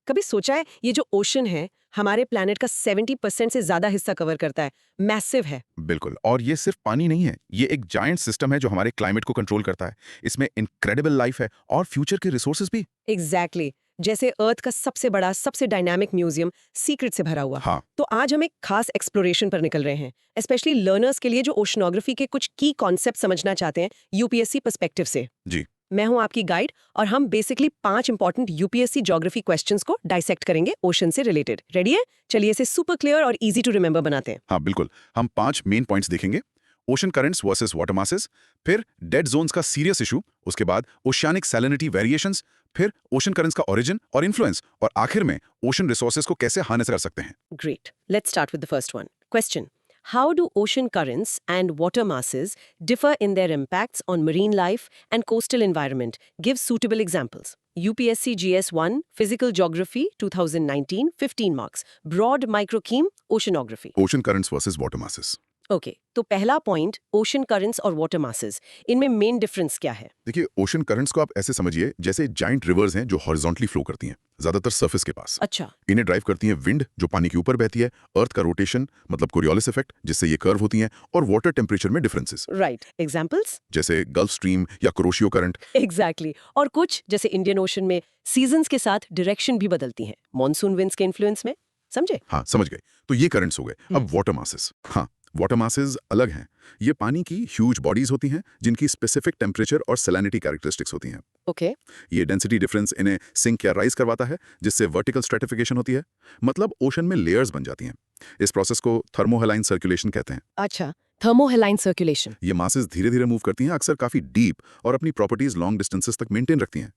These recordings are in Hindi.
कभी सोचा है ये जो ओशन है हमारे प्लैनेट का 70% से ज्यादा हिस्सा कवर करता है, मैसिव है। बिल्कुल। और ये सिर्फ पानी नहीं है, ये एक जायंट सिस्टम है जो हमारे क्लाइमेट को कंट्रोल करता है। इसमें इनक्रेडिबल लाइफ है और फ्यूचर के रिसोर्सेज भी। एग्जैक्टली जैसे अर्थ का सबसे बड़ा सबसे डायनामिक म्यूजियम सीक्रेट से भरा हुआ। हाँ। तो आज हम एक खास एक्सप्लोरेशन पर निकल रहे हैं, स्पेशली लर्नर्स के लिए जो ओशनोग्राफी के कुछ की कॉन्सेप्ट समझना चाहते हैं यूपीएससी पर्सपेक्टिव से। जी। मैं हूं आपकी गाइड और हम basically 5 important UPSC geography questions को डाइसेक्ट करेंगे ओशन से रिलेटेड। रेडी है? चलिए इसे सुपर क्लियर और इजी टू रिमेंबर बनाते हैं। हाँ बिल्कुल। हम 5 मेन पॉइंट्स देखेंगे। Ocean currents versus water masses, फिर डेड जोन्स का सीरियस इशू, उसके बाद ओशियानिक सैलिनिटी वेरिएशंस, फिर ओशन करंट्स का ओरिजिन और इन्फ्लुएंस, और आखिर में ओशन रिसोर्सेज को कैसे हार्नेस कर सकते हैं। Great. Let's start with the first one. Question. How do ocean currents and water masses differ in their impacts on marine life and coastal environment? Give suitable examples. UPSC GS1, Physical Geography, 2019, 15 marks. Broad microcheme, oceanography. Ocean currents versus water masses. Okay, तो पहला पॉइंट ओशन करंट्स और वाटर मासेस, इनमें मेन डिफरेंस क्या है? देखिए, ओशन करंट्स को आप ऐसे समझिए जैसे जाइंट रिवर्स हैं जो हॉरिजॉन्टली फ्लो करती हैं, ज्यादातर सरफेस के पास। अच्छा। इन्हें ड्राइव करती है विंड जो पानी के ऊपर बहती है, अर्थ का रोटेशन मतलब कोरियोलिस इफेक्ट जिससे ये कर्व होती हैं, और वाटर टेम्परेचर में डिफरेंसेस राइट। एग्जांपल्स? जैसे गल्फ स्ट्रीम या क्रोशियो करंट। एग्जैक्टली और कुछ जैसे इंडियन ओशन में सीजन्स के साथ डायरेक्शन भी बदलती हैं, मॉनसून विंड्स के इन्फ्लुएंस में। समझे? हाँ समझ गए। तो ये करंट्स हो गए। अब वाटर मासेस। हाँ, वाटर मासेस अलग हैं। ये पानी की ह्यूज बॉडीज होती हैं जिनकी स्पेसिफिक टेम्परेचर और सैलिनिटी कैरेक्टरिस्टिक्स होती हैं। ओके। ये डेंसिटी डिफरेंस इन्हें सिंक या राइज करवाता है जिससे वर्टिकल स्ट्रेटिफिकेशन होती है, मतलब ओशन में लेयर्स बन जाती हैं। इस प्रोसेस को थर्मोहेलाइन सर्कुलेशन कहते हैं। अच्छा, थर्मोहेलाइन सर्कुलेशन। ये मासेस धीरे धीरे मूव करती हैं, अक्सर काफी डीप, और अपनी प्रॉपर्टीज लॉन्ग डिस्टेंसेस तक मेंटेन रखती हैं।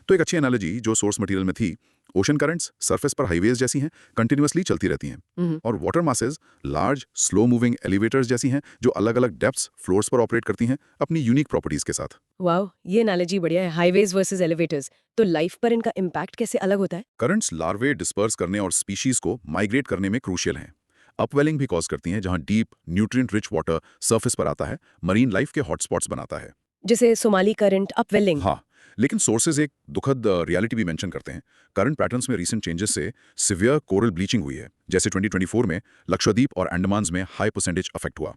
तो एक अच्छी एनालॉजी जो सोर्स मटेरियल में थी, ओशन करंट्स सरफेस पर हाईवेज जैसी हैं, कंटिन्यूअसली चलती रहती हैं, और water masses large slow moving elevators जैसी हैं जो अलग अलग डेप्थ्स फ्लोर्स पर ऑपरेट करती हैं अपनी यूनिक प्रॉपर्टीज के साथ। वाओ, ये एनालॉजी बढ़िया है। हाईवेज वर्सेस एलिवेटर्स, तो लाइफ पर इनका इम्पैक्ट कैसे अलग होता है? करंट्स लार्वे डिस्पर्स करने और स्पीशीज को माइग्रेट करने में क्रूशियल हैं। अपवेलिंग भी कॉज करती हैं जहां deep nutrient rich water surface पर आता है, मरीन लाइफ के हॉटस्पॉट्स बनाता है। जैसे सोमाली करंट, अपवेलिंग। हाँ, लेकिन सोर्सेज एक दुखद रियलिटी भी मेंशन करते हैं। करंट पैटर्न्स में रीसेंट चेंजेस से सिवियर कोरल ब्लीचिंग हुई है, जैसे 2024 में लक्षद्वीप और अंडमान में हाई परसेंटेज अफेक्ट हुआ।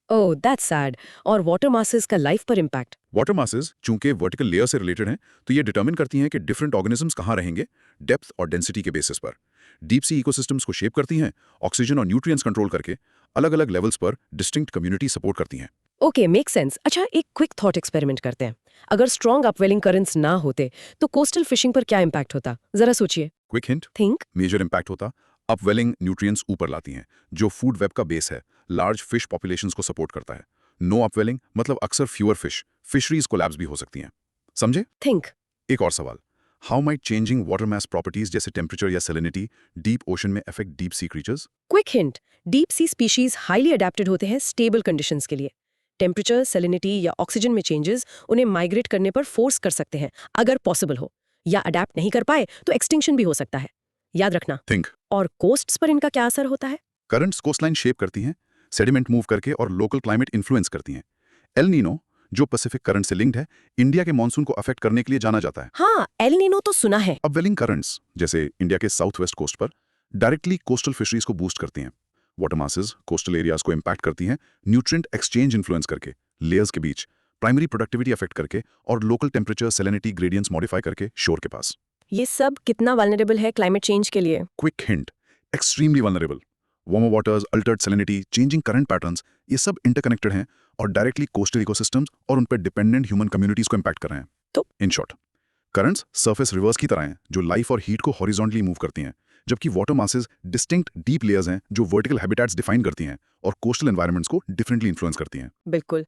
ओह, दैट्स सैड। और वाटर मासेस का लाइफ पर इम्पैक्ट? वाटर मासेस चूंकि वर्टिकल लेयर से रिलेटेड हैं, तो ये डिटरमिन करती हैं कि डिफरेंट ऑर्गेनिजम्स कहाँ रहेंगे, डेप्थ और डेंसिटी के बेसिस पर। डीप सी इकोसिस्टम्स को शेप करती हैं, ऑक्सीजन और न्यूट्रिएंट्स कंट्रोल करके अलग अलग लेवल्स पर डिस्टिंक्ट कम्युनिटी सपोर्ट करती हैं। Okay, make sense. अच्छा, एक क्विक थॉट एक्सपेरिमेंट करते हैं। अगर स्ट्रॉन्ग अपवेलिंग करंट्स ना होते तो कोस्टल फिशिंग पर क्या इम्पैक्ट होता? जरा सोचिए। Quick hint, think. Major impact होता। अपवेलिंग न्यूट्रिएंट्स ऊपर लाती हैं जो फूड वेब का बेस है, लार्ज फिश पॉपुलेशंस को सपोर्ट करता है। नो अपवेलिंग मतलब अक्सर फ्यूअर फिश, फिशरीज कोलैप्स भी हो सकती हैं। समझे? थिंक। एक और सवाल, how might changing water mass properties जैसे टेम्परेचर या सैलिनिटी डीप ओशन में affect deep sea creatures? Quick hint, deep sea species highly adapted होते हैं स्टेबल कंडीशंस के लिए। टेम्परेचर, सैलिनिटी या ऑक्सीजन में चेंजेस उन्हें माइग्रेट करने पर फोर्स कर सकते हैं अगर पॉसिबल हो, या अडेप्ट नहीं कर पाए तो एक्सटिंक्शन भी हो सकता है। याद रखना। थिंक। और कोस्ट्स पर इनका क्या असर होता है? करंट्स कोस्टलाइन शेप करती हैं, सेडिमेंट मूव करके, और लोकल क्लाइमेट इन्फ्लुएंस करती हैं। एल नीनो जो पैसिफिक करंट से लिंक्ड है, इंडिया के मॉनसून को अफेक्ट करने के लिए जाना जाता है। हाँ, एल नीनो तो सुना है। अपवेलिंग करंट्स जैसे इंडिया के साउथ वेस्ट कोस्ट पर डायरेक्टली कोस्टल फिशरीज को बूस्ट करती हैं। वाटर मासेस कोस्टल एरियाज को इंपैक्ट करती हैं, न्यूट्रिएंट एक्सचेंज इन्फ्लुएंस करके, लेयर्स के बीच प्राइमरी प्रोडक्टिविटी अफेक्ट करके, और local temperature salinity gradients modify करके शोर के पास। ये सब कितना वल्नरेबल है क्लाइमेट चेंज के लिए? Quick hint, extremely vulnerable. Warmer waters, Altered salinity, changing current patterns, ये सब इंटरकनेक्टेड हैं और डायरेक्टली कोस्टल इकोसिस्टम्स और उन पर डिपेंडेंट ह्यूमन कम्युनिटीज को इंपैक्ट कर रहे हैं। तो in short, currents surface reverse की तरह हैं जो लाइफ और हीट को हॉरिजॉन्टली मूव करती हैं, जबकि water masses distinct deep layers हैं जो वर्टिकल हैबिटेट्स डिफाइन करती हैं और कोस्टल एनवायरनमेंट्स को डिफरेंटली इन्फ्लुएंस करती हैं। बिल्कुल।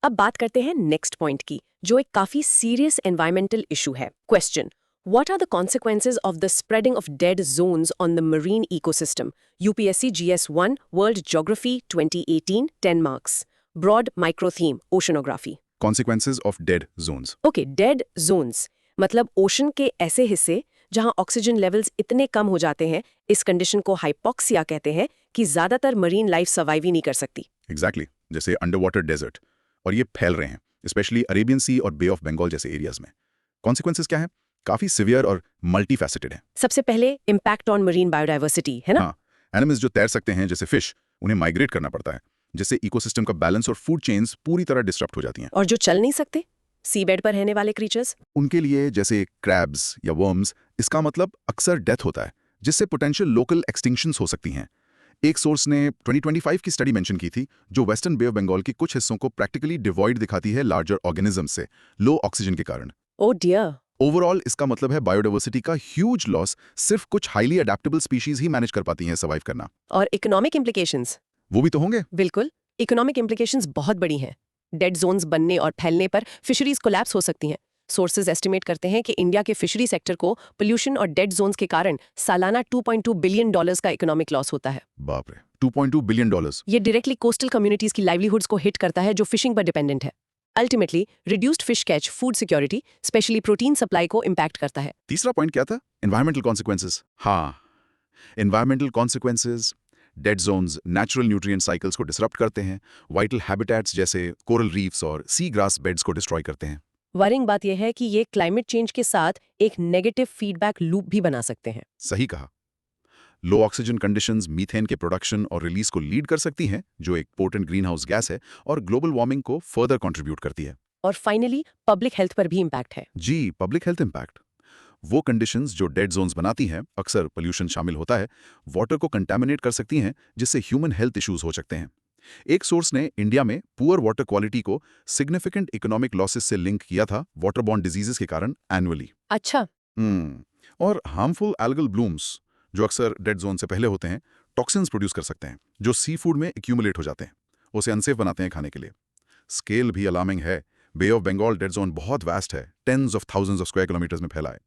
अब बात करते हैं नेक्स्ट पॉइंट की, जो एक काफी सीरियस एनवायरमेंटल इशू है। Question, What are the consequences of the spreading of dead zones on the marine ecosystem? UPSC GS1, World Geography 2018, 10 marks. Broad micro theme, oceanography. Consequences of dead zones. Okay, dead zones. मतलब ओशन के ऐसे हिस्से जहां ऑक्सीजन लेवल्स इतने कम हो जाते हैं, इस कंडीशन को हाइपोक्सिया कहते हैं, कि ज्यादातर मरीन लाइफ सर्वाइव ही नहीं कर सकती। Exactly, जैसे अंडरवाटर डेजर्ट, और ये फैल रहे हैं, स्पेशली अरेबियन सी और बे ऑफ बंगाल जैसे एरियाज में। कॉन्सिक्वेंसेस क्या है? काफी सिवियर और मल्टी फैसेटेड है। सबसे पहले इम्पैक्ट ऑन मरीन बायोडाइवर्सिटी, है ना? हाँ, एनिमल्स जो तैर सकते हैं जैसे फिश, उन्हें माइग्रेट करना पड़ता है, जिससे इकोसिस्टम का बैलेंस और फूड चेन्स पूरी तरह डिस्टर्ब हो जाती हैं। और जो चल नहीं सकते, सी बेड पर रहने वाले क्रीचर्स? उनके लिए जैसे क्रैब्स या वर्म्स, इसका मतलब अक्सर डेथ होता है, जिससे पोटेंशियल लोकल एक्सटिंक्शंस हो सकती हैं। एक सोर्स ने 2025 की स्टडी मेंशन की थी, जो वेस्टर्न बे ऑफ बंगाल के कुछ हिस्सों को प्रैक्टिकली डिवॉइड दिखाती है लार्जर ऑर्गेनिज्म से, लो ऑक्सीजन के कारण। ओ डियर। ओवरऑल इसका मतलब है बायोडाइवर्सिटी का ह्यूज लॉस, सिर्फ कुछ हाईली अडेप्टेबल स्पीशीज ही मैनेज कर पाती हैं सर्वाइव करना। और इकोनॉमिक इम्प्लीकेशंस? वो भी तो होंगे। बिल्कुल, इकोनॉमिक इम्प्लीकेशंस बहुत बड़ी हैं। डेड जोन्स बनने और फैलने पर फिशरीज कोलैप्स हो सकती हैं। सोर्सेज एस्टिमेट करते हैं कि इंडिया के फिशरी सेक्टर को पोल्यूशन और डेड जोन्स के कारण सालाना $2.2 बिलियन का इकोनॉमिक लॉस होता है। बाप रे, $2.2 बिलियन। ये डायरेक्टली कोस्टल कम्युनिटीज की लाइवलीहुड्स को हिट करता है जो फिशिंग पर डिपेंडेंट है। Ultimately reduced fish catch food security, specially protein supply को इम्पैक्ट करता है। तीसरा पॉइंट क्या था? Environmental consequences. हाँ, environmental consequences, dead zones natural nutrient cycles को डिसरप्ट करते हैं, वाइटल हैबिटेट्स जैसे कोरल रीफ्स और सी ग्रास बेड्स को डिस्ट्रॉय करते हैं। वरिंग बात यह है कि ये क्लाइमेट चेंज के साथ एक नेगेटिव फीडबैक लूप भी बना सकते हैं। सही कहा। लो ऑक्सीजन कंडीशंस मीथेन के प्रोडक्शन और रिलीज को लीड कर सकती हैं, जो एक पोटेंट ग्रीन हाउस गैस है और ग्लोबल वार्मिंग को फर्दर कंट्रीब्यूट करती है। और फाइनली पब्लिक हेल्थ पर भी इम्पैक्ट है। जी, पब्लिक हेल्थ इम्पैक्ट। वो कंडीशंस जो डेड जोन्स बनाती हैं, अक्सर पोल्यूशन शामिल होता है, वाटर को कंटामिनेट कर सकती हैं, जिससे ह्यूमन हेल्थ इश्यूज हो सकते हैं। एक सोर्स ने इंडिया में पुअर वाटर क्वालिटी को सिग्निफिकेंट इकोनॉमिक लॉसेस से लिंक किया था वाटर बॉर्न डिजीजेस के कारण एनुअली। अच्छा। और हार्मफुल एल्गल ब्लूम्स, जो अक्सर डेड जोन से पहले होते हैं, टॉक्सिन्स प्रोड्यूस कर सकते हैं, जो सी फूड में एक्यूमुलेट हो जाते हैं, उसे अनसेफ बनाते हैं खाने के लिए। स्केल भी अलार्मिंग है। Bay of Bengal dead zone बहुत वास्ट है, tens of thousands of square kilometres में फैला है।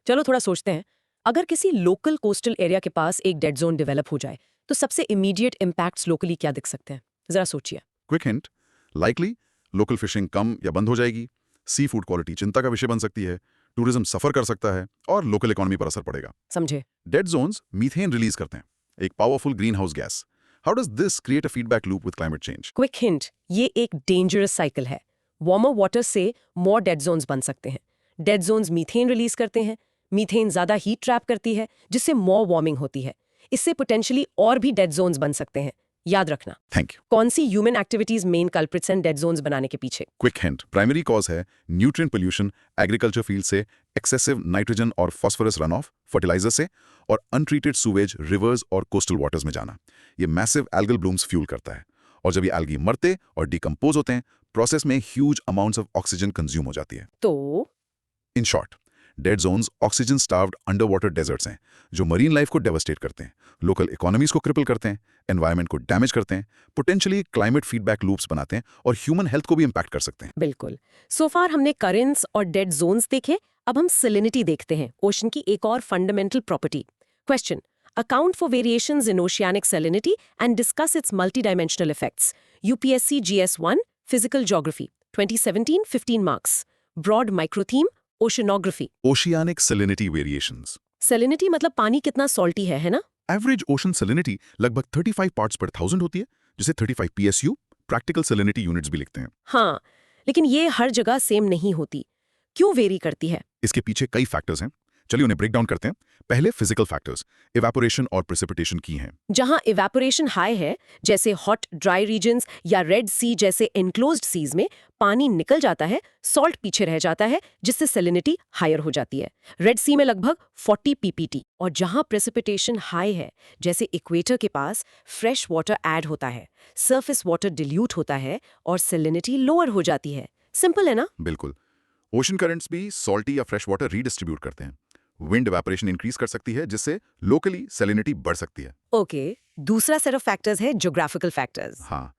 चलो थोड़ा सोचते हैं, अगर किसी लोकल कोस्टल एरिया के पास एक डेड जोन डेवलप हो जाए तो सबसे इमीडिएट इम्पैक्ट्स लोकली क्या दिख सकते हैं? जरा सोचिए। Quick hint, likely local fishing कम या बंद हो जाएगी, सी फूड क्वालिटी चिंता का विषय बन सकती है, टूरिज्म सफर कर सकता है और लोकल इकोनॉमी पर असर पड़ेगा। समझे? डेड जोन्स मीथेन रिलीज करते हैं, एक powerful green house gas. How does this create a feedback loop with climate change? Quick hint, ये एक डेंजरस साइकिल है। वार्मर वाटर से मोर डेड जोन्स बन सकते हैं। डेड जोन्स मीथेन रिलीज करते हैं, मीथेन ज्यादा हीट ट्रैप करती है, जिससे मोर वार्मिंग होती है। इससे पोटेंशियली और भी डेड जोन्स बन सकते हैं। याद रखना। Thank you. कौन सी ह्यूमन एक्टिविटीज मेन कल्प्रिट्स हैं डेड जोन्स बनाने के पीछे? क्विक हिंट, प्राइमरी कॉज है न्यूट्रिएंट पोल्यूशन, एग्रीकल्चर फील्ड से एक्सेसिव नाइट्रोजन और फास्फोरस रन ऑफ फर्टिलाइजर से, और अनट्रीटेड सूवेज रिवर्स और कोस्टल वाटर्स में जाना। ये मैसिव एल्गल ब्लूम्स फ्यूल करता है, और जब ये एल्गी मरते और डिकम्पोज होते हैं, प्रोसेस में huge amounts of oxygen consume हो जाती है। तो in short, dead zones oxygen starved under water deserts हैं, जो मरीन लाइफ को डेवस्टेट करते हैं, लोकल इकोनॉमीज को क्रिपल करते हैं, एनवायरनमेंट को डैमेज करते हैं, पोटेंशियली क्लाइमेट फीडबैक लूप्स बनाते हैं और ह्यूमन हेल्थ को भी इंपैक्ट कर सकते हैं। बिल्कुल। सो फार हमने करेंट्स और डेड जोन्स देखे, अब हम सैलिनिटी देखते हैं, ओशन की एक और fundamental property. Question, account for variations in oceanic salinity and discuss its multi-dimensional effects. UPSC GS1 physical geography 2017 15 marks. Broad micro theme oceanography. Oceanic salinity variations. Salinity मतलब पानी कितना सॉल्टी है ना? एवरेज ओशन सैलिनिटी लगभग 35 पार्ट्स पर 1000 होती है, जिसे 35 PSU प्रैक्टिकल सैलिनिटी यूनिट्स भी लिखते हैं। हाँ, लेकिन ये हर जगह सेम नहीं होती। क्यों वेरी करती है? इसके पीछे कई फैक्टर्स हैं, चलिए उन्हें ब्रेक डाउन करते हैं। पहले फिजिकल फैक्टर्स, इवेपोरेशन और प्रेसिपिटेशन की हैं। जहां इवेपोरेशन हाई है, जैसे हॉट ड्राई रीजन्स या रेड सी जैसे एनक्लोज्ड सीज में, पानी निकल जाता है, सॉल्ट पीछे रह जाता है, जिससे सैलिनिटी हायर हो जाती है। रेड सी में लगभग 40 PPT। और जहां प्रेसिपिटेशन हाई है, जैसे इक्वेटर के पास, फ्रेश वाटर ऐड होता है, सरफेस वाटर डिल्यूट होता है और सैलिनिटी लोअर हो जाती है। सिंपल है ना? बिल्कुल। ओशन करंट्स भी सॉल्टी या फ्रेश वाटर रीडिस्ट्रीब्यूट करते हैं। विंड इवेपोरेशन इंक्रीज कर सकती है, जिससे लोकली सैलिनिटी बढ़ सकती है। ओके, दूसरा सेट ऑफ फैक्टर्स है ज्योग्राफिकल फैक्टर्स। हाँ,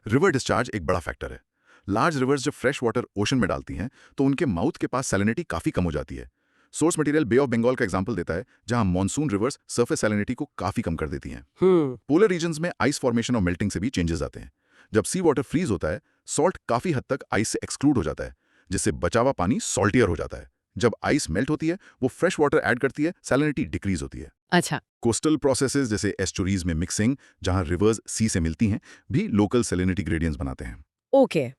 रिवर डिस्चार्ज एक बड़ा फैक्टर है। लार्ज रिवर्स जब फ्रेश वाटर ओशन में डालती हैं, तो उनके माउथ के पास सैलिनिटी काफी कम हो जाती है। Source material bay of Bengal का एग्जांपल देता है, जहां मॉनसून रिवर्स सरफेस सैलिनिटी को काफी कम कर देती हैं। पोलर रीजन्स में आइस फॉर्मेशन और मेल्टिंग से भी चेंजेस आते हैं। जब सी वाटर फ्रीज होता है, सॉल्ट काफी हद तक आइस से एक्सक्लूड हो जाता है, जिससे बचा हुआ पानी सॉल्टियर हो जाता है। जब आइस मेल्ट होती है, वो फ्रेश वाटर ऐड करती है, सैलिनिटी डिक्रीज होती है। अच्छा। कोस्टल प्रोसेसेस जैसे एस्टोरीज में मिक्सिंग, जहां रिवर्स सी से मिलती हैं, भी लोकल सैलिनिटी ग्रेडियंट्स बनाते हैं। ओके,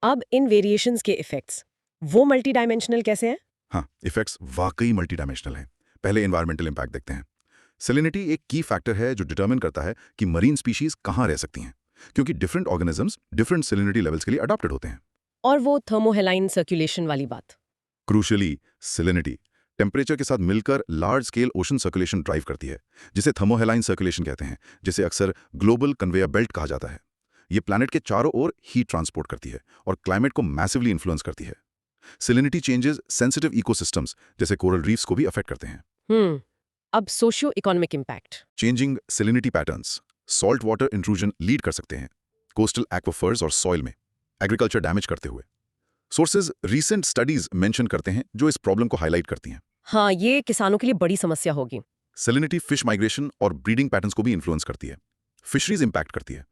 अब इन वेरिएशंस के इफेक्ट्स, वो मल्टी डायमेंशनल कैसे हैं? हाँ, इफेक्ट्स वाकई मल्टी डायमेंशनल हैं। पहले एनवायरमेंटल इम्पैक्ट देखते हैं। सैलिनिटी एक की फैक्टर है जो डिटरमिन करता है कि मरीन स्पीशीज कहाँ रह सकती हैं, क्योंकि different organisms different salinity levels के लिए अडॉप्टेड होते हैं। और वो थर्मोहेलाइन सर्कुलेशन वाली बात। क्रूशली, सैलिनिटी टेम्परेचर के साथ मिलकर large scale ocean circulation drive करती है, जिसे थर्मोहेलाइन सर्कुलेशन कहते हैं, जिसे अक्सर ग्लोबल कन्वेयर बेल्ट कहा जाता है। ये प्लैनेट के चारों ओर हीट ट्रांसपोर्ट करती है और क्लाइमेट को मैसिवली इन्फ्लुएंस करती है। सैलिनिटी चेंजेस सेंसिटिव इकोसिस्टम्स जैसे कोरल रीफ्स को भी अफेक्ट करते हैं। अब socio economic impact. Changing salinity patterns salt water intrusion lead कर सकते हैं कोस्टल एक्वाफर्स और सॉइल में, एग्रीकल्चर डैमेज करते हुए। सोर्सेज रीसेंट स्टडीज मेंशन करते हैं जो इस प्रॉब्लम को हाईलाइट करती हैं। हाँ, ये किसानों के लिए बड़ी समस्या होगी। सैलिनिटी फिश माइग्रेशन और ब्रीडिंग पैटर्न्स को भी इन्फ्लुएंस करती है, फिशरीज इंपैक्ट करती है।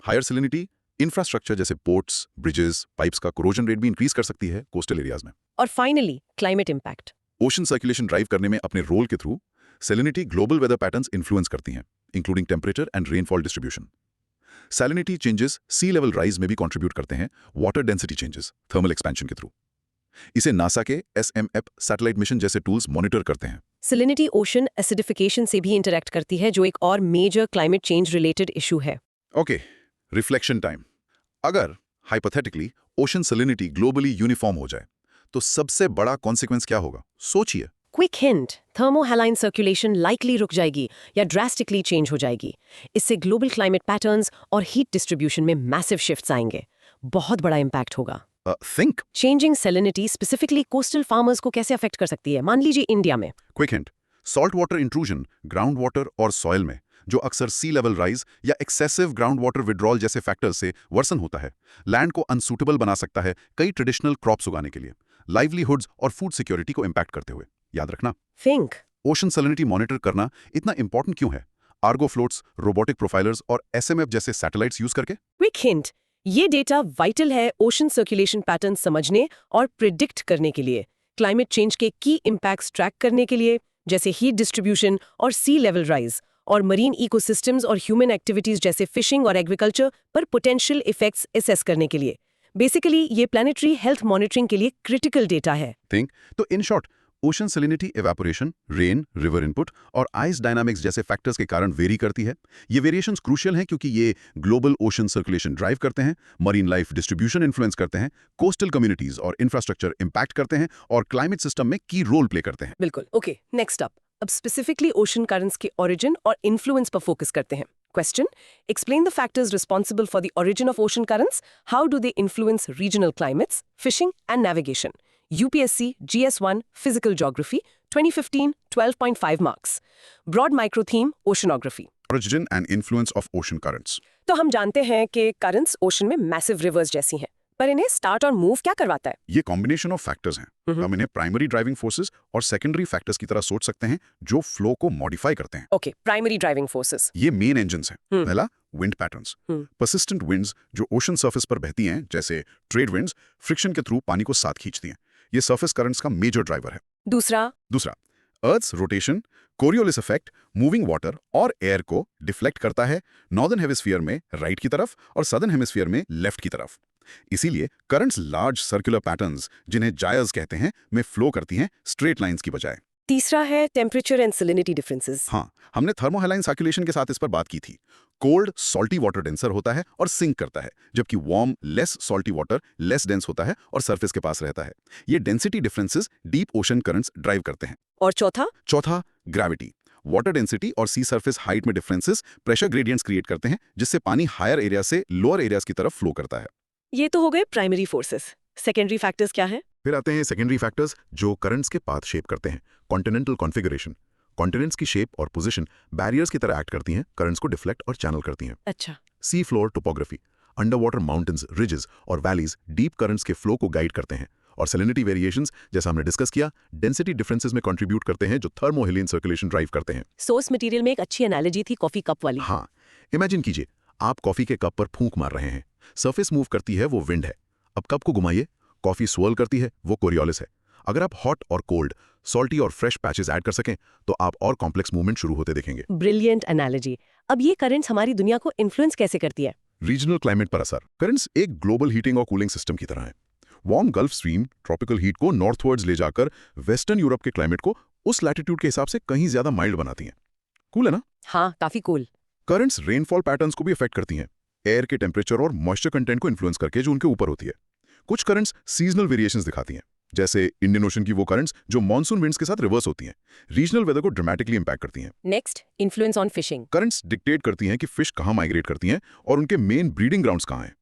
हायर सैलिनिटी इंफ्रास्ट्रक्चर जैसे पोर्ट्स, ब्रिजेस, पाइप्स का कोरोजन रेट भी इंक्रीज कर सकती है कोस्टल एरियाज में। और finally climate impact. Ocean circulation drive करने में अपने रोल के through salinity global weather patterns influence करती हैं, including temperature and rainfall distribution. Salinity changes sea level rise में भी कंट्रीब्यूट करते हैं water density changes thermal expansion के थ्रू। इसे नासा के SMF सैटेलाइट मिशन जैसे टूल्स मॉनिटर करते हैं। सैलिनिटी ओशन एसिडिफिकेशन से भी इंटरैक्ट करती है, जो एक और major climate change related issue है। Okay, reflection time. अगर hypothetically ocean salinity globally uniform हो जाए तो सबसे बड़ा कॉन्सिक्वेंस क्या होगा, सोचिए। Quick hint, thermohaline circulation likely रुक जाएगी या ड्रास्टिकली चेंज हो जाएगी। इससे ग्लोबल क्लाइमेट पैटर्न्स और हीट डिस्ट्रीब्यूशन में मैसिव शिफ्ट्स आएंगे। बहुत बड़ा इम्पैक्ट होगा। Think changing salinity specifically coastal farmers को कैसे अफेक्ट कर सकती है, मान लीजिए इंडिया में। Quick hint, salt water intrusion ground water और सॉइल में जो अक्सर सी लेवल राइज या एक्सेसिव ग्राउंड वाटर विड्रॉल जैसे फैक्टर्स से वर्सन होता है, लैंड को अनसूटेबल बना सकता है कई ट्रेडिशनल क्रॉप्स उगाने के लिए, लाइवलीहुड्स और फूड सिक्योरिटी को इम्पैक्ट करते हुए। याद रखना, थिंक ओशन सैलिनिटी मॉनिटर करना इतना इंपॉर्टेंट क्यों है? आर्गो फ्लोट्स, रोबोटिक प्रोफाइलर्स और SMF जैसे सैटेलाइट्स यूज करके। क्विक हिंट, ये डेटा वाइटल है ओशन सर्कुलेशन पैटर्न समझने और प्रिडिक्ट करने के लिए, क्लाइमेट चेंज के की इम्पैक्ट्स ट्रैक करने के लिए, जैसे हीट डिस्ट्रीब्यूशन और सी लेवल राइज, और मरीन इकोसिस्टम्स और ह्यूमन एक्टिविटीज जैसे फिशिंग और एग्रीकल्चर पर पोटेंशियल इफेक्ट्स असेस करने के लिए। बेसिकली ये प्लानिटरी हेल्थ मॉनिटरिंग के लिए क्रिटिकल डेटा है। थिंक तो in short, ocean salinity evaporation, rain, river input और आइस डायनामिक्स जैसे फैक्टर्स के कारण वेरी करती है। ये वेरिएशंस क्रूशियल हैं क्योंकि ये ग्लोबल ओशन सर्कुलेशन ड्राइव करते हैं, मरीन लाइफ डिस्ट्रीब्यूशन इन्फ्लुएंस करते हैं, कोस्टल कम्युनिटीज और इंफ्रास्ट्रक्चर इंपैक्ट करते हैं और क्लाइमेट सिस्टम में की रोल प्ले करते हैं। बिल्कुल। ओके, नेक्स्ट अप, अब स्पेसिफिकली ओशन करंट्स के ओरिजिन और इन्फ्लुएंस पर फोकस करते हैं। Question: Explain the factors responsible for the origin of ocean currents. How do they influence regional climates, fishing, and navigation? UPSC GS1 Physical Geography 2015 12.5 marks. Broad micro theme: Oceanography. Origin and influence of ocean currents. तो हम जानते हैं कि currents ओशन में मैसिव रिवर्स जैसी हैं, पर इन्हें स्टार्ट और मूव क्या करवाता है? ये कॉम्बिनेशन ऑफ फैक्टर्स हैं। हम इन्हें प्राइमरी ड्राइविंग फोर्सेस और सेकेंडरी फैक्टर्स की तरह सोच सकते हैं जो फ्लो को मॉडिफाई करते हैं। Okay, primary driving forces. ये मेन इंजन्स हैं। पहला, विंड पैटर्न्स। पर्सिस्टेंट विंड्स जो ओशन सरफेस पर बहती हैं, जैसे ट्रेड विंड्स, फ्रिक्शन के थ्रू पानी को साथ खींचती हैं। ये सरफेस करंट्स का मेजर ड्राइवर है। दूसरा, earth's rotation, Coriolis effect, moving water और एयर को डिफ्लेक्ट करता है नॉर्दर्न हेमिस्फीयर में राइट की तरफ और सदर्न हेमिस्फीयर में लेफ्ट की तरफ। इसीलिए करंट्स लार्ज सर्कुलर पैटर्न्स, जिन्हें जायर्स कहते हैं, में फ्लो करती हैं स्ट्रेट लाइंस की बजाय। तीसरा है टेम्परेचर एंड सैलिनिटी डिफरेंसेस। हाँ, हमने थर्मोहेलाइन सर्कुलेशन के साथ इस पर बात की थी। कोल्ड सॉल्टी वाटर डेंसर होता है और सिंक करता है, जबकि warm less salty water less dense होता है और सरफेस के पास रहता है। ये density differences deep ocean currents drive करते हैं। और चौथा, ग्रेविटी। वाटर डेंसिटी और सी सरफेस हाइट में डिफरेंसेस प्रेशर ग्रेडियंट्स क्रिएट करते हैं, जिससे पानी हायर एरिया से लोअर एरियाज की तरफ फ्लो करता है। ये तो हो गए प्राइमरी फोर्सेस। सेकेंडरी फैक्टर्स क्या है? फिर आते हैं सेकेंडरी फैक्टर्स जो करंट्स के पाथ शेप करते हैं। कॉन्टिनेंटल कॉन्फ़िगरेशन, कॉन्टिनेंट्स की शेप और पोजीशन बैरियर्स की तरह एक्ट करती हैं, करंट्स को डिफ्लेक्ट और चैनल करती हैं। अच्छा। Sea floor topography, under water mountains, ridges और वैलीज डीप करंट्स के फ्लो को गाइड करते हैं। और सैलिनिटी वेरिएशंस, जैसा हमने डिस्कस किया, डेंसिटी डिफरेंसेस में कंट्रीब्यूट करते हैं, जो थर्मोहेलिन सर्कुलेशन ड्राइव करते हैं। सोर्स मटेरियल में एक अच्छी एनालॉजी थी कॉफी कप वाली। हाँ, इमेजिन कीजिए आप कॉफी के कप पर फूंक मार रहे हैं। सरफेस मूव करती है, वो विंड है। अब कप को घुमाइए, कॉफी स्वर्ल करती है, वो कोरियोलिस है। अगर आप हॉट और कोल्ड, सॉल्टी और फ्रेश पैचेस ऐड कर सकें तो आप और कॉम्प्लेक्स मूवमेंट शुरू होते देखेंगे। Brilliant analogy. अब ये करंट्स हमारी दुनिया को इन्फ्लुएंस कैसे करती है? रीजनल क्लाइमेट पर असर। करंट्स एक ग्लोबल हीटिंग और कूलिंग सिस्टम की तरह है। Warm gulf stream tropical heat को नॉर्थवर्ड्स ले जाकर वेस्टर्न यूरोप के क्लाइमेट को उस लैटिट्यूड के हिसाब से कहीं ज्यादा माइल्ड बनाती हैं। कूल है ना? हाँ, काफी कूल। करंट्स रेनफॉल पैटर्न्स को भी अफेक्ट करती हैं, एयर के टेम्परेचर और मॉइस्चर कंटेंट को इन्फ्लुएंस करके जो उनके ऊपर होती है। कुछ करंट्स सीजनल वेरिएशंस दिखाती हैं, जैसे इंडियन ओशन की वो करंट्स जो मॉनसून विंड्स के साथ रिवर्स होती हैं, रीजनल वेदर को ड्रामेटिकली इंपैक्ट करती हैं। Next, influence on fishing. Currents dictate करती हैं कि फिश कहाँ माइग्रेट करती हैं और उनके मेन ब्रीडिंग ग्राउंड्स कहाँ हैं।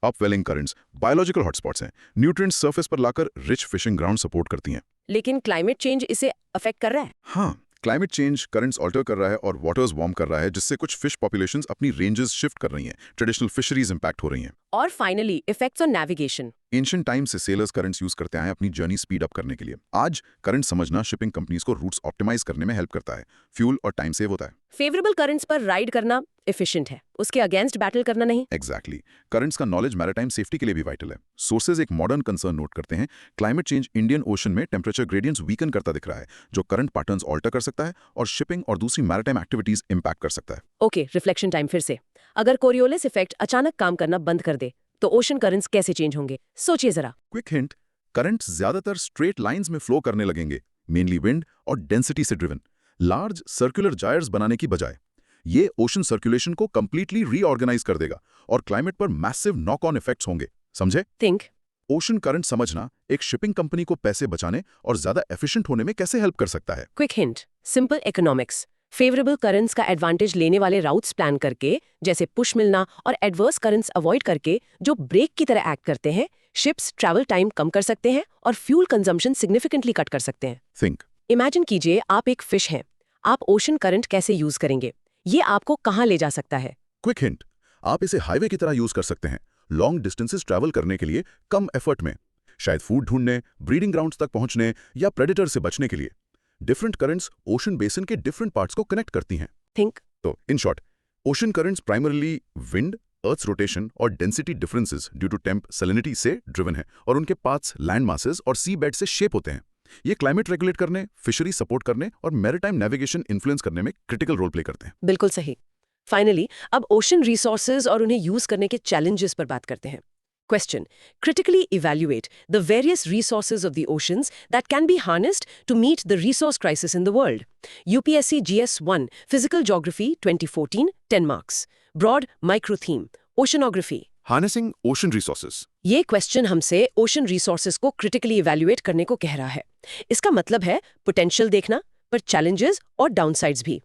अपवेलिंग करंट्स बायोलॉजिकल हॉटस्पॉट्स हैं, न्यूट्रिएंट्स सरफेस पर लाकर रिच फिशिंग ग्राउंड सपोर्ट करती हैं। लेकिन क्लाइमेट चेंज इसे अफेक्ट कर रहा है? हाँ, क्लाइमेट चेंज करंट्स ऑल्टर कर रहा है और वाटर्स वार्म कर रहा है, जिससे कुछ फिश पॉपुलेशंस अपनी रेंजेस शिफ्ट कर रही हैं, ट्रेडिशनल फिशरीज इंपैक्ट हो रही हैं। और finally, effects on navigation. Ancient time से सेलर्स करंट्स यूज करते आए अपनी जर्नी स्पीड अप करने के लिए। आज करंट समझना शिपिंग कंपनीज को रूट्स ऑप्टिमाइज करने में हेल्प करता है, फ्यूल और टाइम सेव होता है। फेवरेबल करंट्स पर राइड करना एफिशिएंट है, उसके अगेंस्ट बैटल करना नहीं। एग्जैक्टली करंट्स का नॉलेज मैरिटाइम सेफ्टी के लिए भी वाइटल है। सोर्सेज एक मॉडर्न कंसर्न नोट करते हैं, क्लाइमेट चेंज इंडियन ओशन में टेम्परेचर ग्रेडियंट्स वीकन करता दिख रहा है, जो करंट पैटर्न्स ऑल्टर कर सकता है और शिपिंग और दूसरी मैरिटाइम एक्टिविटीज इंपैक्ट कर सकता है। ओके, रिफ्लेक्शन टाइम फिर से। अगर कोरियोलिस इफेक्ट अचानक काम करना बंद कर दे तो ओशन करंट्स कैसे चेंज होंगे? सोचिए जरा। क्विक हिंट, करंट्स ज्यादातर स्ट्रेट लाइंस में फ्लो करने लगेंगे, मेनली विंड और डेंसिटी से ड्रिवन, लार्ज सर्कुलर जायर्स बनाने की बजाय। ये ओशन सर्कुलेशन को कंप्लीटली रीऑर्गेनाइज कर देगा और क्लाइमेट पर मैसिव नॉक ऑन इफेक्ट्स होंगे। समझे? थिंक। ओशन करंट समझना एक शिपिंग कंपनी को पैसे बचाने और ज्यादा एफिशिएंट होने में कैसे हेल्प कर सकता है। Quick hint, simple economics. Favourable currents का एडवांटेज लेने वाले राउट्स प्लान करके, जैसे पुश मिलना, और एडवर्स करंट्स अवॉइड करके, जो ब्रेक की तरह एक्ट करते हैं, शिप्स ट्रैवल टाइम कम कर सकते हैं और फ्यूल कंजम्पशन सिग्निफिकेंटली कट कर सकते हैं। थिंक। इमेजिन कीजिए आप एक फिश हैं। आप ओशन करंट कैसे यूज करेंगे? ये आपको कहाँ ले जा सकता है? क्विक हिंट, आप इसे हाईवे की तरह यूज कर सकते हैं, लॉन्ग डिस्टेंसेस ट्रैवल करने के लिए कम एफर्ट में, शायद फूड ढूंढने, ब्रीडिंग ग्राउंड्स तक पहुंचने या प्रेडेटर से बचने के लिए। डिफरेंट करंट्स ओशन बेसिन के डिफरेंट पार्ट्स को कनेक्ट करती हैं। थिंक। तो in short, ocean currents primarily wind, earth's rotation और density differences due to temp salinity से ड्रिवन है और उनके पाथ्स लैंड मासेस और सी बेड से शेप होते हैं। ये क्लाइमेट रेगुलेट करने, फिशरी सपोर्ट करने और मैरिटाइम नेविगेशन इन्फ्लुएंस करने में क्रिटिकल रोल प्ले करते हैं। बिल्कुल सही। फाइनली, अब ओशन रिसोर्सेज और उन्हें यूज करने के चैलेंजेस पर बात करते हैं। Question. Critically evaluate the various resources of the oceans that can be harnessed to meet the resource crisis in the world. UPSC GS1 Physical Geography 2014 10 marks. Broad micro theme Oceanography. Harnessing ocean resources. ये क्वेश्चन हमसे ओशन रिसोर्सेज को क्रिटिकली इवैल्यूएट करने को कह रहा है। इसका मतलब है पोटेंशियल देखना, पर चैलेंजेस और डाउनसाइड्स भी।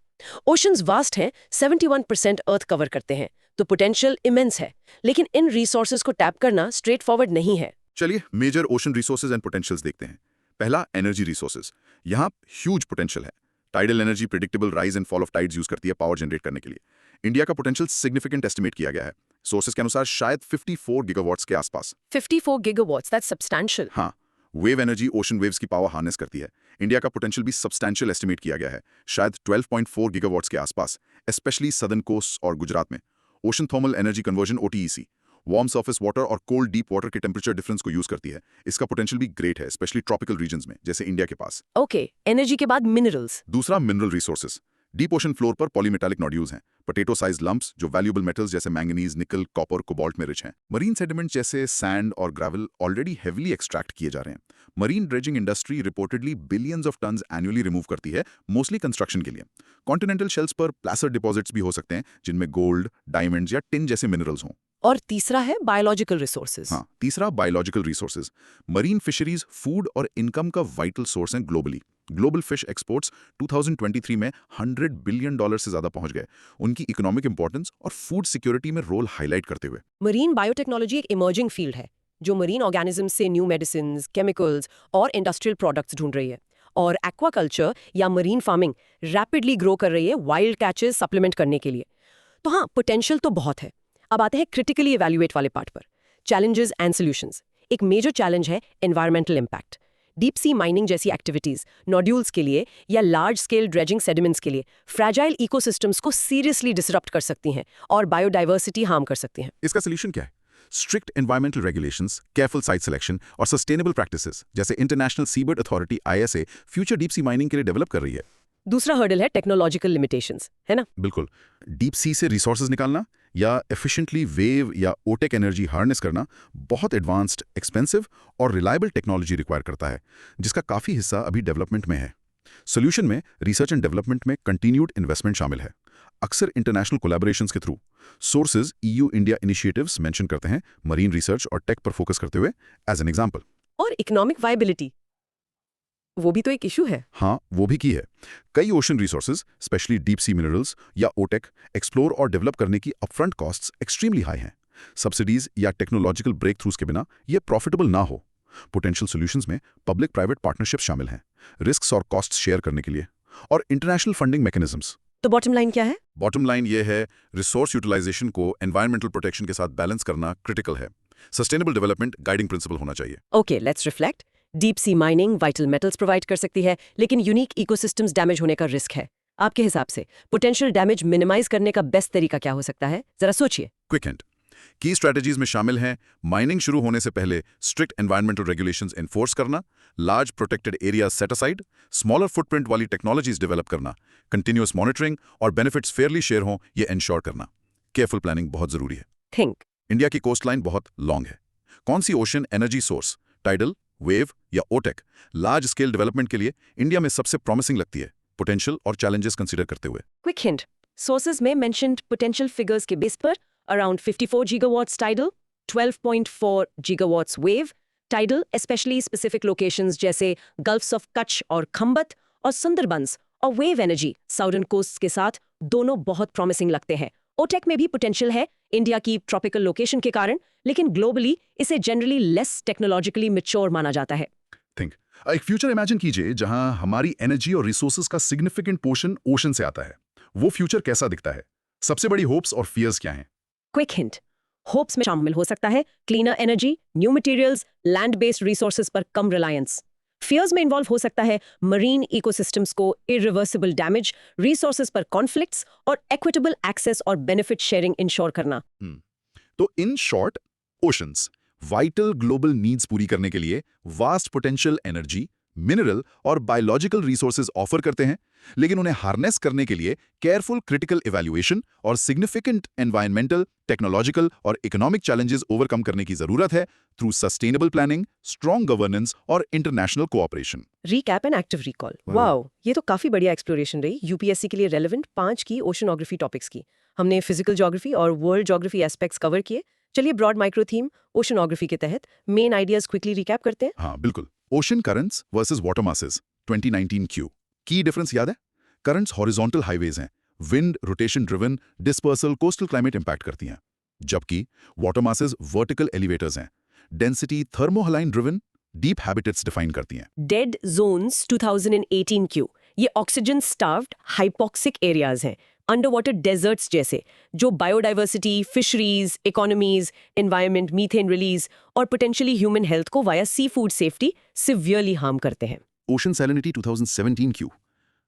ओशंस वास्ट हैं, 71% अर्थ कवर करते हैं, तो पोटेंशियल इमेंस है, लेकिन इन रिसोर्सेज को टैप करना स्ट्रेट फॉरवर्ड नहीं है। चलिए major ocean resources and potentials देखते हैं। पहला, एनर्जी रिसोर्सेज। यहाँ ह्यूज पोटेंशियल है। Tidal energy predictable rise and fall of tides use करती है पावर जनरेट करने के लिए। इंडिया का पोटेंशियल सिग्निफिकेंट एस्टिमेट किया गया है, सोर्सेज के अनुसार शायद 54 गीगावाट्स के आसपास। 54 गीगावाट्स, दैट्स सब्सटैंशियल। हाँ, वेव एनर्जी ओशन वेव्स की पावर हार्नेस करती है। इंडिया का पोटेंशियल भी सब्सटैंशियल एस्टिमेट किया गया है, शायद 12.4 गीगावाट्स के आसपास, स्पेशली सदर्न कोस्ट और गुजरात में। Ocean thermal energy conversion OTEC warm surface water और कोल्ड डीप वाटर के टेम्परेचर डिफरेंस को यूज करती है। इसका पोटेंशियल भी ग्रेट है, स्पेशली ट्रॉपिकल रीजन्स में, जैसे इंडिया के पास। ओके, एनर्जी के बाद मिनरल्स। दूसरा, mineral resources. Deep ocean floor पर पॉलीमेटालिक नोड्यूल्स हैं, पोटैटो साइज लंप्स जो वैल्यूएबल मेटल्स जैसे मैंगनीज, निकल, कॉपर, कोबाल्ट में रिच हैं। मरीन सेडिमेंट जैसे सैंड और ग्रेवल ऑलरेडी हेवीली एक्सट्रैक्ट किए जा रहे हैं। Marine dredging industry reportedly billions of tons annually remove करती है, मोस्टली कंस्ट्रक्शन के लिए। कॉन्टिनेंटल शेल्स पर प्लासर डिपॉजिट्स भी हो सकते हैं, जिनमें गोल्ड, डायमंड्स या टिन जैसे मिनरल्स हों। और तीसरा है बायोलॉजिकल रिसोर्सेज। हाँ, तीसरा biological resources. Marine fisheries food और इनकम का वाइटल सोर्स हैं ग्लोबली। ग्लोबल फिश एक्सपोर्ट्स 2023 में $100 बिलियन से ज्यादा पहुंच गए, उनकी इकोनॉमिक इंपॉर्टेंस और फूड सिक्योरिटी में रोल हाईलाइट करते हुए। मरीन बायोटेक्नोलॉजी एक इमर्जिंग फील्ड है, जो मरीन ऑर्गेनिज्म से न्यू मेडिसिन, केमिकल्स और इंडस्ट्रियल प्रोडक्ट्स ढूंढ रही है। और एक्वाकल्चर या मरीन फार्मिंग रैपिडली ग्रो कर रही है वाइल्ड कैचेस सप्लीमेंट करने के लिए। तो हाँ, पोटेंशियल तो बहुत है। अब आते हैं क्रिटिकली इवैल्यूएट वाले पार्ट पर, चैलेंजेस एंड सॉल्यूशंस। एक मेजर चैलेंज है environmental impact. Deep sea mining जैसी एक्टिविटीज नोड्यूल्स के लिए या लार्ज स्केल ड्रेजिंग सेडिमेंट्स के लिए फ्रैजाइल इकोसिस्टम्स को सीरियसली डिसरप्ट कर सकती हैं और बायोडाइवर्सिटी हार्म कर सकती हैं। इसका सोल्यूशन क्या है? Strict environmental regulations, careful site selection और सस्टेनेबल प्रैक्टिसेस जैसे international seabird authority ISA future deep sea mining के लिए डेवलप कर रही है। दूसरा हर्डल है टेक्नोलॉजिकल लिमिटेशंस, है ना? बिल्कुल। डीप सी से रिसोर्सेज निकालना या एफिशिएंटली वेव या ओटेक एनर्जी हार्नेस करना बहुत एडवांस्ड, एक्सपेंसिव और रिलायबल टेक्नोलॉजी रिक्वायर करता है, जिसका काफ़ी हिस्सा अभी डेवलपमेंट में है। सोल्यूशन में रिसर्च एंड डेवलपमेंट में कंटिन्यूड इन्वेस्टमेंट शामिल है, अक्सर इंटरनेशनल कोलैबोरेशंस के through. Sources EU India initiatives mention करते हैं मरीन रिसर्च और टेक पर फोकस करते हुए एज एन एग्जांपल। और इकोनॉमिक वायबिलिटी, वो भी तो एक इशू है। हाँ, वो भी की है। कई ocean resources, specially deep sea minerals या ओटेक, एक्सप्लोर और डेवलप करने की अपफ्रंट कॉस्ट्स एक्सट्रीमली हाई हैं। सब्सिडीज या टेक्नोलॉजिकल ब्रेक थ्रूज के बिना ये प्रॉफिटेबल ना हो। पोटेंशियल सॉल्यूशंस में पब्लिक प्राइवेट पार्टनरशिप शामिल हैं, रिस्क्स और कॉस्ट्स शेयर करने के लिए, और इंटरनेशनल फंडिंग मैकेनिज्म्स। तो बॉटम लाइन क्या है? बॉटम लाइन ये है, रिसोर्स यूटिलाइजेशन को एनवायरमेंटल प्रोटेक्शन के साथ बैलेंस करना क्रिटिकल है। सस्टेनेबल डेवलपमेंट गाइडिंग प्रिंसिपल होना चाहिए। Okay, let's reflect. Deep sea mining vital metals provide कर सकती है, लेकिन यूनिक इकोसिस्टम्स डैमेज होने का रिस्क है। आपके हिसाब से पोटेंशियल डैमेज मिनिमाइज करने का बेस्ट तरीका क्या हो सकता है? जरा सोचिए। क्विक हिंट, की स्ट्रेटजीज में शामिल हैं माइनिंग शुरू होने से पहले स्ट्रिक्ट एनवायरमेंटल रेगुलेशंस एनफोर्स करना, large protected area set aside, smaller footprint वाली टेक्नोलॉजीज डेवलप करना, कंटिन्यूअस मॉनिटरिंग और बेनिफिट्स फेयरली शेयर हों ये एंश्योर करना। केयरफुल प्लानिंग बहुत जरूरी है। थिंक। इंडिया की कोस्टलाइन बहुत लॉन्ग है। कौन सी ocean energy source, tidal, wave या ओटेक, लार्ज स्केल डेवलपमेंट के लिए इंडिया में सबसे प्रॉमिसिंग लगती है, पोटेंशियल और चैलेंजेस कंसीडर करते हुए? क्विक हिंट, सोर्सेज में मेंशन्ड पोटेंशियल फिगर्स के बेस पर around 54 gigawatts tidal, 12.4 gigawatts wave. Tidal specially specific locations जैसे गल्फ्स ऑफ कच्छ और खंबत और सुंदरबंस, और वेव एनर्जी साउदर्न कोस्ट के साथ दोनों बहुत प्रॉमिसिंग लगते हैं। ओटेक में भी पोटेंशियल है इंडिया की ट्रॉपिकल लोकेशन के कारण, लेकिन ग्लोबली इसे जनरली लेस टेक्नोलॉजिकली मैच्योर माना जाता है। थिंक, एक फ्यूचर इमेजिन कीजिए जहां हमारी एनर्जी और रिसोर्सेज का सिग्निफिकेंट पोर्शन ओशन से आता है। वो फ्यूचर कैसा दिखता है? सबसे बड़ी होप्स और फियर्स क्या हैं? क्विक हिंट, होप्स में शामिल हो सकता है cleaner energy, new materials, land based resources पर कम रिलायंस। फियर्स में इन्वॉल्व हो सकता है मरीन इकोसिस्टम्स को इरिवर्सिबल डैमेज, रिसोर्सेज पर कॉन्फ्लिक्ट्स और इक्विटेबल एक्सेस और बेनिफिट शेयरिंग इंश्योर करना। तो in short, oceans vital global needs पूरी करने के लिए वास्ट पोटेंशियल एनर्जी, मिनरल और बायोलॉजिकल रिसोर्सेज ऑफर करते हैं, लेकिन उन्हें हार्नेस करने के लिए केयरफुल क्रिटिकल इवैल्यूएशन और सिग्निफिकेंट एनवायरमेंटल, टेक्नोलॉजिकल और इकोनॉमिक चैलेंजेस ओवरकम करने की जरूरत है through sustainable planning, strong governance और international cooperation. Recap and active recall. Wow, ये तो काफी बढ़िया एक्सप्लोरेशन रही यूपीएससी के लिए रेलेवेंट 5 की ओशनोग्राफी टॉपिक्स की। हमने फिजिकल ज्योग्राफी और वर्ल्ड ज्योग्राफी एस्पेक्ट्स कवर किए। चलिए ब्रॉड माइक्रो थीम ओशनोग्राफी के तहत मेन आइडियाज क्विकली रिकैप करते हैं। हाँ बिल्कुल। Ocean currents versus water masses 2019 Q. की डिफरेंस याद है? करंट्स हॉरिजॉन्टल हाईवेज हैं, wind rotation driven dispersal coastal climate impact करती हैं, जबकि वाटर मासेस वर्टिकल एलिवेटर्स हैं, density thermohaline driven deep habitats define करती हैं। डेड जोन्स 2018 क्यू, ये ऑक्सीजन स्टार्व्ड हाइपोक्सिक एरियाज हैं, अंडर वाटर डेजर्ट्स जैसे, जो biodiversity, fisheries, economies, environment, methane release और पोटेंशियली ह्यूमन हेल्थ को via sea food safety severely harm करते हैं। Ocean salinity 2017 Q.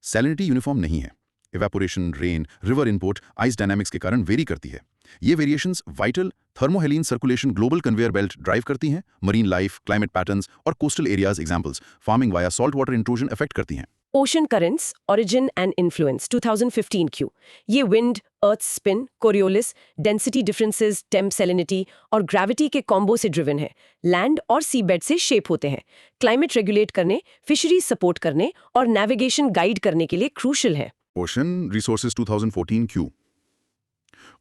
Salinity uniform नहीं है। Evaporation, rain, river input, ice dynamics के कारण वेरी करती है। ये variations vital thermohaline circulation global conveyor belt drive करती हैं, मरीन लाइफ, क्लाइमेट पैटर्न्स और coastal areas examples, farming via salt water intrusion affect करती हैं। Ocean currents origin and influence 2015 Q, ये wind, earth spin, Coriolis, density differences, temp salinity और ग्रेविटी के कॉम्बो से ड्रिवन है। लैंड और सी बेड से शेप होते हैं। क्लाइमेट रेगुलेट करने, फिशरीज सपोर्ट करने और नेविगेशन गाइड करने के लिए क्रूशल है। Ocean resources 2014 Q.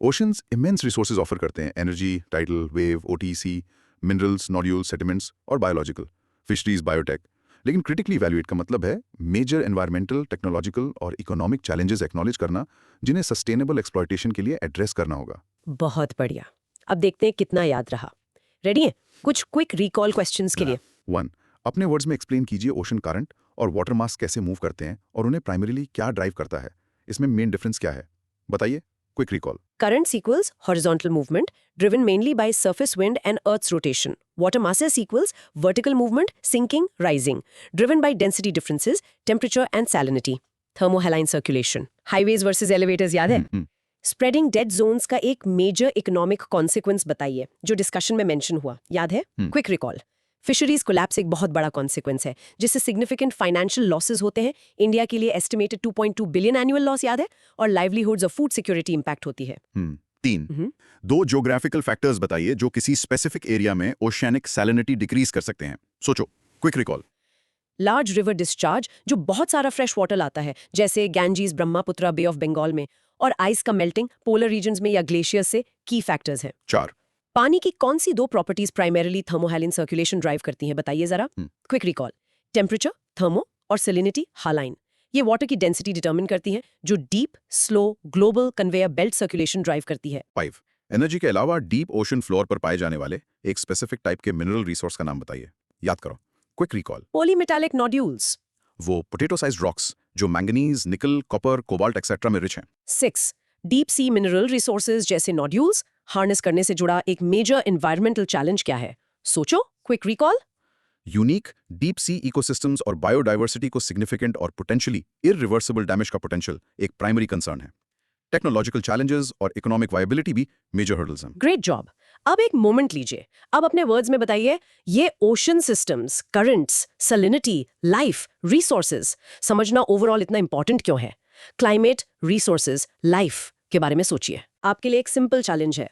Oceans immense resources offer करते हैं, energy, tidal, wave, OTC, minerals, nodules, sediments और बायोलॉजिकल, फिशरीज, बायोटेक। लेकिन क्रिटिकली इवैल्यूएट का मतलब है मेजर एनवायरमेंटल, टेक्नोलॉजिकल और इकोनॉमिक चैलेंजेस एक्नॉलेज करना, जिन्हें सस्टेनेबल एक्सप्लॉयटेशन के लिए एड्रेस करना होगा। बहुत बढ़िया। अब देखते हैं कितना याद रहा। रेडी है? कुछ क्विक रिकॉल क्वेश्चंस के लिए। 1. अपने वर्ड्स में एक्सप्लेन कीजिए ओशन करंट और वाटर मास कैसे मूव करते हैं और उन्हें प्राइमरीली क्या ड्राइव करता है। इसमें मेन डिफरेंस क्या है, बताइए। Quick recall. Currents equals horizontal movement driven mainly by surface wind and Earth's rotation. Water masses equals vertical movement, sinking, rising, driven by density differences, temperature and salinity. Thermohaline circulation. Highways versus elevators याद है? Spreading dead zones का एक major economic consequence बताइए, जो डिस्कशन में मेंशन हुआ, याद है? Quick recall. फिशरीज कोलैप्स एक बहुत बड़ा कॉन्सिक्वेंस है, जिससे सिग्निफिकेंट फाइनेंशियल लॉसेस होते हैं। इंडिया के लिए एस्टिमेटेड 2.2 बिलियन एनुअल लॉस याद है, और लाइवलीहुड्स और फूड सिक्योरिटी इंपैक्ट होती है। 3. दो ज्योग्राफिकल फैक्टर्स बताइए जो किसी स्पेसिफिक एरिया में ओशियनिक सैलिनिटी डिक्रीज कर सकते हैं. सोचो. Quick recall. Large river discharge जो बहुत सारा फ्रेश वाटर लाता है, जैसे गैंजीज, ब्रह्मपुत्रा, बे ऑफ बंगाल में, और आइस का मेल्टिंग पोलर रीजन्स में या ग्लेशियर्स से की फैक्टर्स हैं. 4. पानी की कौन सी दो प्रॉपर्टीज प्राइमरीली थर्मोहाइलिन सर्कुलेशन ड्राइव करती हैं, बताइए जरा. Quick recall. टेम्परेचर, थर्मो, और सैलिनिटी, हालाइन. ये वाटर की डेंसिटी डिटरमिन करती है, जो deep, slow, global conveyor belt circulation drive करती है. 5. एनर्जी के अलावा डीप ओशन फ्लोर पर पाए जाने वाले एक स्पेसिफिक टाइप के मिनरल रिसोर्स का नाम बताइए. याद करो. Quick recall. Polymetallic nodules. वो पोटैटो साइज्ड रॉक्स जो manganese, nickel, copper, cobalt etcetera में रिच हैं. 6. डीप सी मिनरल रिसोर्सेज जैसे नोड्यूल्स हार्नेस करने से जुड़ा एक मेजर एनवायरमेंटल चैलेंज क्या है? सोचो. Quick recall. Unique deep sea ecosystems और बायोडाइवर्सिटी को सिग्निफिकेंट और पोटेंशियली इररिवर्सिबल डैमेज का पोटेंशियल एक प्राइमरी कंसर्न है. टेक्नोलॉजिकल चैलेंजेस और इकोनॉमिक वायबिलिटी भी मेजर हर्डल्स हैं. Great job. अब एक मोमेंट लीजिए. अब अपने वर्ड्स में बताइए, ये ocean systems, currents, salinity, life, resources समझना ओवरऑल इतना इंपॉर्टेंट क्यों है? क्लाइमेट, रिसोर्सेज, लाइफ के बारे में सोचिए. आपके लिए एक सिंपल चैलेंज है.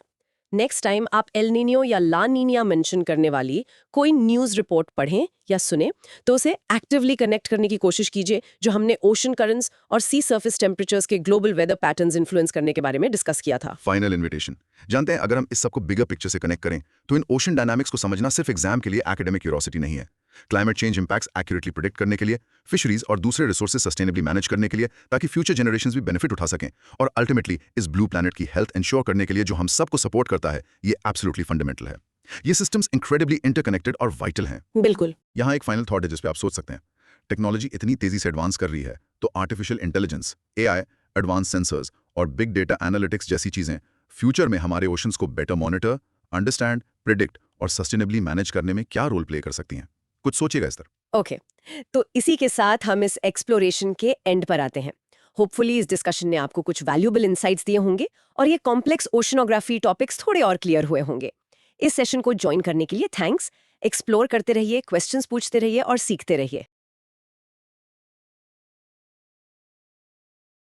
नेक्स्ट टाइम आप एल नीनियो या ला नीनिया मेंशन करने वाली कोई न्यूज़ रिपोर्ट पढ़ें या सुने तो उसे एक्टिवली कनेक्ट करने की कोशिश कीजिए, जो हमने ओशन करंट्स और सी सरफेस टेम्परेचर्स के ग्लोबल वेदर पैटर्न्स इन्फ्लुएंस करने के बारे में डिस्कस किया था. Final invitation. जानते हैं, अगर हम इस सबको बिगर पिक्चर से कनेक्ट करें तो इन ओशन डायनामिक्स को समझना सिर्फ एग्जाम के लिए एकेडमिक क्यूरियोसिटी नहीं है. Climate change impacts accurately predict करने के लिए, फिशरीज और दूसरे रिसोर्सेज सस्टेनेबली मैनेज करने के लिए, ताकि फ्यूचर जनरेशंस भी बेनिफिट उठा सकें, और अल्टीमेटली इस ब्लू प्लैनेट की हेल्थ इंश्योर करने के लिए जो हम सबको सपोर्ट करता है, ये एब्सोल्युटली फंडामेंटल है. ये सिस्टम्स इंक्रेडिबली इंटरकनेक्टेड और वाइटल हैं. बिल्कुल. यहाँ एक फाइनल थॉट है जिस पे आप सोच सकते हैं. टेक्नोलॉजी इतनी तेजी से एडवांस कर रही है तो artificial intelligence, AI, advance sensors और बिग डेटा एनालिटिक्स जैसी चीजें फ्यूचर में हमारे ओशंस को बेटर मॉनिटर, अंडरस्टैंड, प्रिडिक्ट और सस्टेनेबली मैनेज करने में क्या रोल प्ले कर सकती हैं. कुछ सोचिएगा इस तरह. ओके. तो इसी के साथ हम इस एक्सप्लोरेशन के एंड पर आते हैं. होपफुली इस डिस्कशन ने आपको कुछ वैल्यूएबल इनसाइट्स दिए होंगे और ये कॉम्प्लेक्स ओशनोग्राफी टॉपिक्स थोड़े और क्लियर हुए होंगे. इस सेशन को ज्वाइन करने के लिए थैंक्स. एक्सप्लोर करते रहिए, क्वेश्चंस पूछते रहिए और सीखते रहिए.